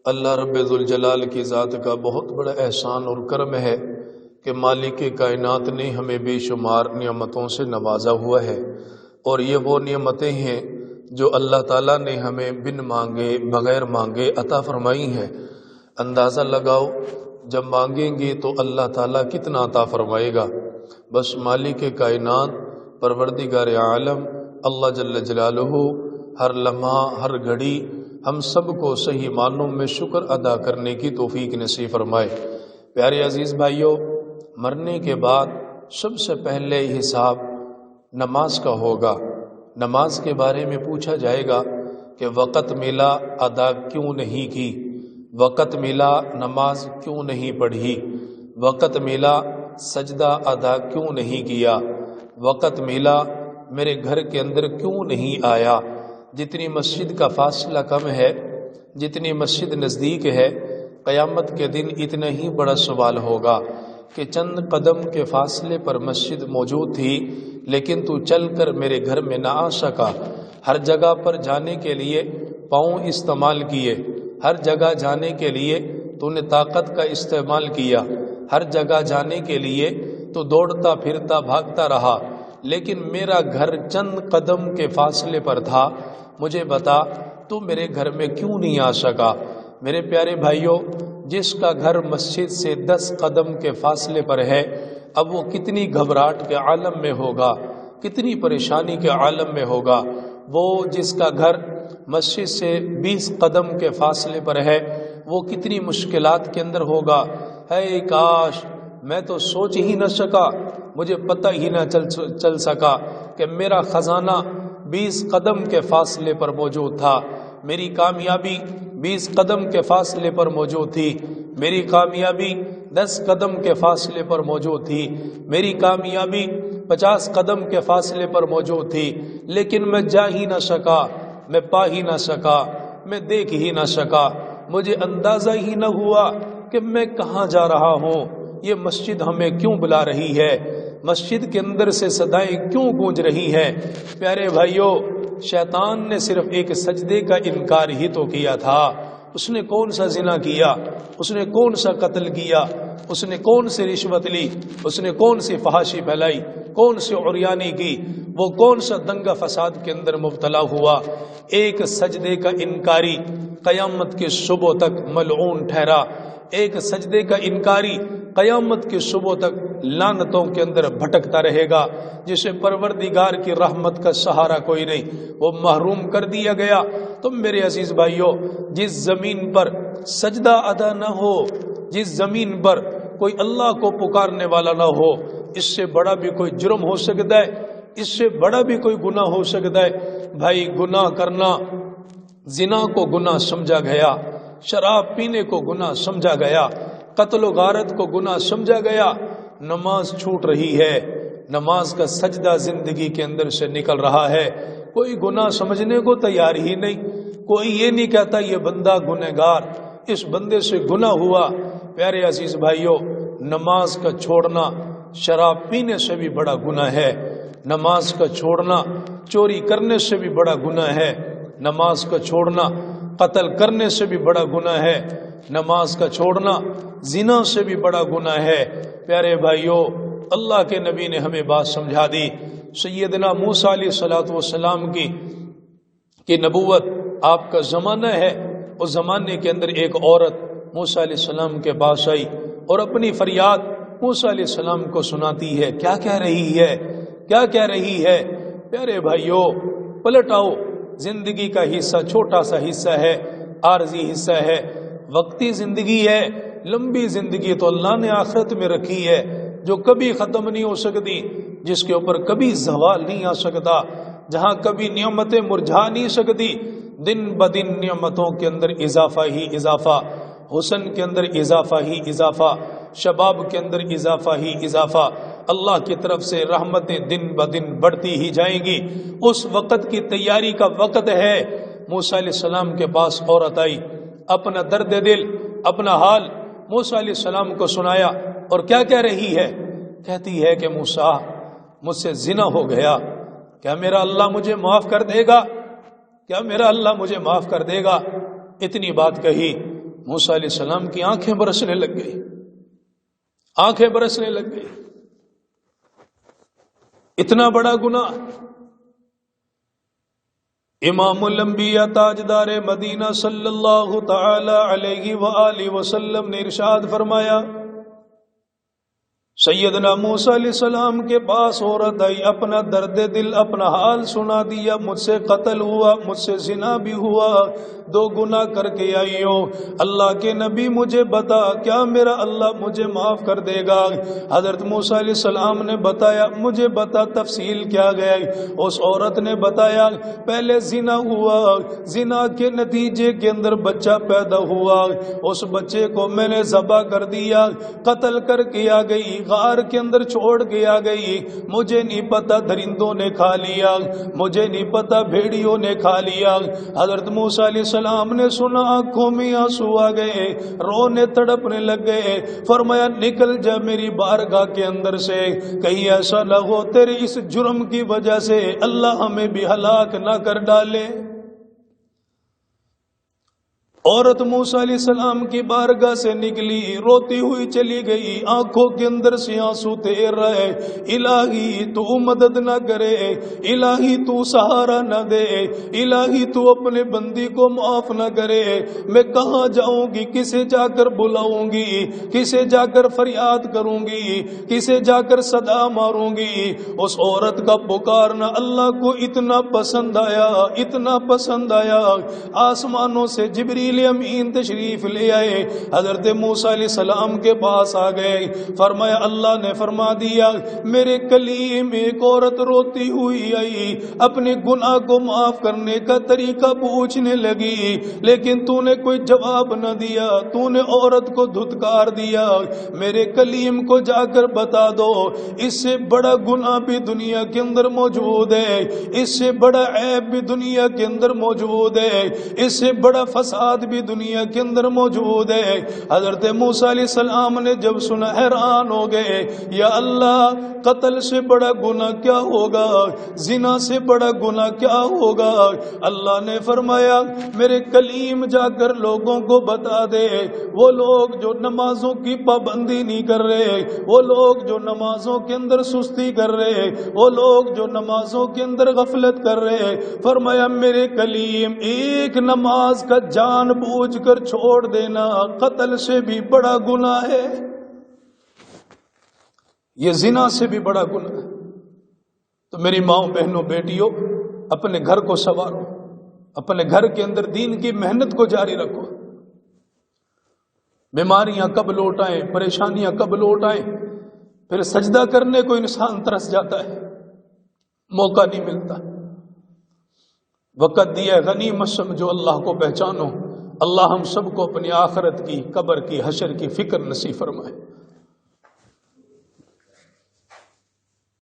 اللہ رب ذوالجلال کی ذات کا بہت بڑا احسان اور کرم ہے کہ مالک کائنات نے ہمیں بے شمار نعمتوں سے نوازا ہوا ہے، اور یہ وہ نعمتیں ہیں جو اللہ تعالیٰ نے ہمیں بن مانگے بغیر مانگے عطا فرمائی ہیں۔ اندازہ لگاؤ جب مانگیں گے تو اللہ تعالیٰ کتنا عطا فرمائے گا۔ بس مالک کائنات پروردگار عالم اللہ جل جلالہ ہر لمحہ ہر گھڑی ہم سب کو صحیح معنوں میں شکر ادا کرنے کی توفیق نصیب فرمائے۔ پیارے عزیز بھائیوں، مرنے کے بعد سب سے پہلے حساب نماز کا ہوگا۔ نماز کے بارے میں پوچھا جائے گا کہ وقت ملا ادا کیوں نہیں کی، وقت ملا نماز کیوں نہیں پڑھی، وقت ملا سجدہ ادا کیوں نہیں کیا، وقت ملا میرے گھر کے اندر کیوں نہیں آیا۔ جتنی مسجد کا فاصلہ کم ہے، جتنی مسجد نزدیک ہے، قیامت کے دن اتنا ہی بڑا سوال ہوگا کہ چند قدم کے فاصلے پر مسجد موجود تھی لیکن تو چل کر میرے گھر میں نہ آ سکا۔ ہر جگہ پر جانے کے لیے پاؤں استعمال کیے، ہر جگہ جانے کے لیے تو نے طاقت کا استعمال کیا، ہر جگہ جانے کے لیے تو دوڑتا پھرتا بھاگتا رہا، لیکن میرا گھر چند قدم کے فاصلے پر تھا۔ مجھے بتا تو میرے گھر میں کیوں نہیں آ سکا۔ میرے پیارے بھائیوں، جس کا گھر مسجد سے 10 قدم کے فاصلے پر ہے، اب وہ کتنی گھبراہٹ کے عالم میں ہوگا، کتنی پریشانی کے عالم میں ہوگا۔ وہ جس کا گھر مسجد سے 20 قدم کے فاصلے پر ہے، وہ کتنی مشکلات کے اندر ہوگا۔ اے کاش میں تو سوچ ہی نہ سکا، مجھے پتہ ہی نہ چل سکا کہ میرا خزانہ 20 قدم کے فاصلے پر موجود تھا، میری کامیابی 20 قدم کے فاصلے پر موجود تھی، میری کامیابی 10 قدم کے فاصلے پر موجود تھی، میری کامیابی 50 قدم کے فاصلے پر موجود تھی، لیکن میں جا ہی نہ سکا، میں پا ہی نہ سکا، میں دیکھ ہی نہ سکا، مجھے اندازہ ہی نہ ہوا کہ میں کہاں جا رہا ہوں، یہ مسجد ہمیں کیوں بلا رہی ہے، مسجد کے اندر سے صدائیں کیوں گونج رہی ہیں۔ پیارے بھائیوں، شیطان نے صرف ایک سجدے کا انکار ہی تو کیا تھا۔ اس نے کون سا زنا کیا، اس نے کون سا قتل کیا، اس نے کون سی رشوت لی، اس نے کون سی فحاشی پھیلائی، کون سی عریانی کی، وہ کون سا دنگا فساد کے اندر مبتلا ہوا۔ ایک سجدے کا انکاری قیامت کے صبح تک ملعون ٹھہرا، ایک سجدے کا انکاری قیامت کے صبح تک لعنتوں کے اندر بھٹکتا رہے گا، جسے پروردگار کی رحمت کا سہارا کوئی نہیں، وہ محروم کر دیا گیا۔ تم میرے عزیز بھائیوں، جس زمین پر سجدہ ادا نہ ہو، جس زمین پر کوئی اللہ کو پکارنے والا نہ ہو، اس سے بڑا بھی کوئی جرم ہو سکتا ہے، اس سے بڑا بھی کوئی گناہ ہو سکتا ہے۔ بھائی، گناہ کرنا، زنا کو گناہ سمجھا گیا، شراب پینے کو گناہ سمجھا گیا، قتل و غارت کو گناہ سمجھا گیا، نماز چھوٹ رہی ہے، نماز کا سجدہ زندگی کے اندر سے نکل رہا ہے، کوئی گناہ سمجھنے کو تیار ہی نہیں، کوئی یہ نہیں کہتا یہ بندہ گنہگار، اس بندے سے گناہ ہوا۔ پیارے عزیز بھائیوں، نماز کا چھوڑنا شراب پینے سے بھی بڑا گناہ ہے، نماز کا چھوڑنا چوری کرنے سے بھی بڑا گناہ ہے، نماز کا چھوڑنا قتل کرنے سے بھی بڑا گناہ ہے، نماز کا چھوڑنا زنا سے بھی بڑا گناہ ہے۔ پیارے بھائیوں، اللہ کے نبی نے ہمیں بات سمجھا دی۔ سیدنا موسیٰ علیہ السلام کی نبوت آپ کا زمانہ ہے، اس زمانے کے اندر ایک عورت موسیٰ علیہ السلام کے پاس آئی اور اپنی فریاد موسیٰ علیہ السلام کو سناتی ہے۔ کیا کہہ رہی ہے، کیا کہہ رہی ہے؟ پیارے بھائیوں، پلٹ آؤ، زندگی کا حصہ چھوٹا سا حصہ ہے، عارضی حصہ ہے، وقتی زندگی ہے، لمبی زندگی تو اللہ نے آخرت میں رکھی ہے جو کبھی ختم نہیں ہو سکتی، جس کے اوپر کبھی زوال نہیں آ سکتا، جہاں کبھی نعمتیں مرجھا نہیں سکتی۔ دن بدن نعمتوں کے اندر اضافہ ہی اضافہ، حسن کے اندر اضافہ ہی اضافہ، شباب کے اندر اضافہ ہی اضافہ، اللہ کی طرف سے رحمتیں دن بدن بڑھتی ہی جائیں گی۔ اس وقت کی تیاری کا وقت ہے۔ موسیٰ علیہ السلام کے پاس عورت آئی، اپنا درد دل، اپنا حال موسیٰ علیہ السلام کو سنایا، اور کیا کہہ رہی ہے؟ کہتی ہے کہ موسیٰ، مجھ سے زنا ہو گیا، کیا میرا اللہ مجھے معاف کر دے گا؟ کیا میرا اللہ مجھے معاف کر دے گا؟ اتنی بات کہی۔ موسیٰ علیہ السلام کی آنکھیں برسنے لگ گئی، آنکھیں برسنے لگ گئی. اتنا بڑا گناہ. امام الانبیاء تاجدار مدینہ صلی اللہ تعالی علیہ وآلہ وسلم نے ارشاد فرمایا، سیدنا موسیٰ علیہ السلام کے پاس عورت آئی، اپنا درد دل، اپنا حال سنا دیا، مجھ سے قتل ہوا، مجھ سے زنا بھی ہوا، 2 گناہ کر کے آئی ہو، اللہ کے نبی مجھے بتا، کیا میرا اللہ مجھے معاف کر دے گا؟ حضرت موسیٰ علیہ السلام نے بتایا، مجھے بتا تفصیل کیا گیا؟ اس عورت نے بتایا، پہلے زنا ہوا، زنا کے نتیجے کے اندر بچہ پیدا ہوا، اس بچے کو میں نے ذبح کر دیا، قتل کر کے آ گئی، غار کے اندر چھوڑ کے آ گئی، مجھے نہیں پتا درندوں نے کھا لیا، مجھے نہیں پتا بھیڑیوں نے کھا لیا. حضرت موسیٰ علیہ السلام نے سنا، آنکھوں میں آنسو آ گئے، رونے تڑپنے لگ گئے. فرمایا، نکل جا میری بارگاہ کے اندر سے، کہیں ایسا نہ ہو تیرے اس جرم کی وجہ سے اللہ ہمیں بھی ہلاک نہ کر ڈالے. عورت موسیٰ علیہ السلام کی بارگاہ سے نکلی، روتی ہوئی چلی گئی، آنکھوں کے اندر سے آنسو تیر رہے. الہی تو مدد نہ کرے، الہی تو سہارا نہ دے، الہی تو اپنے بندی کو معاف نہ کرے. میں کہاں جاؤں گی؟ کسے جا کر بلاؤں گی؟ کسے جا کر فریاد کروں گی؟ کسے جا کر صدا ماروں گی؟ اس عورت کا پکارنا اللہ کو اتنا پسند آیا، اتنا پسند آیا، آسمانوں سے جبریل امین تشریف لے آئے، حضرت موسیٰ علیہ السلام کے پاس آ گئے. فرمایا، اللہ نے فرما دیا، میرے کلیم ایک عورت روتی ہوئی آئی، اپنے گناہ کو معاف کرنے کا طریقہ پوچھنے لگی، لیکن تو نے کوئی جواب نہ دیا، تو نے عورت کو دھتکار دیا. میرے کلیم کو جا کر بتا دو، اس سے بڑا گناہ بھی دنیا کے اندر موجود ہے، اس سے بڑا عیب بھی دنیا کے اندر موجود ہے، اس سے بڑا فساد بھی دنیا کے اندر موجود ہے. حضرت موسیٰ علیہ السلام نے جب سنا حیران ہو گئے، یا اللہ، قتل سے بڑا گناہ کیا ہوگا؟ زنا سے بڑا گناہ کیا ہوگا؟ اللہ نے فرمایا، میرے کلیم جا کر لوگوں کو بتا دے، وہ لوگ جو نمازوں کی پابندی نہیں کر رہے، وہ لوگ جو نمازوں کے اندر سستی کر رہے، وہ لوگ جو نمازوں کے اندر غفلت کر رہے، فرمایا میرے کلیم ایک نماز کا جان بوجھ کر چھوڑ دینا قتل سے بھی بڑا گناہ ہے، یہ زنا سے بھی بڑا گناہ ہے. تو میری ماں بہنوں بیٹیوں، اپنے گھر کو سنوارو، اپنے گھر کے اندر دین کی محنت کو جاری رکھو. بیماریاں کب لوٹ آئیں، پریشانیاں کب لوٹ آئیں، پھر سجدہ کرنے کو انسان ترس جاتا ہے، موقع نہیں ملتا. وقت دیا غنیمت سمجھو، اللہ کو پہچانو. اللہ ہم سب کو اپنی آخرت کی، قبر کی، حشر کی فکر نصیب فرمائے.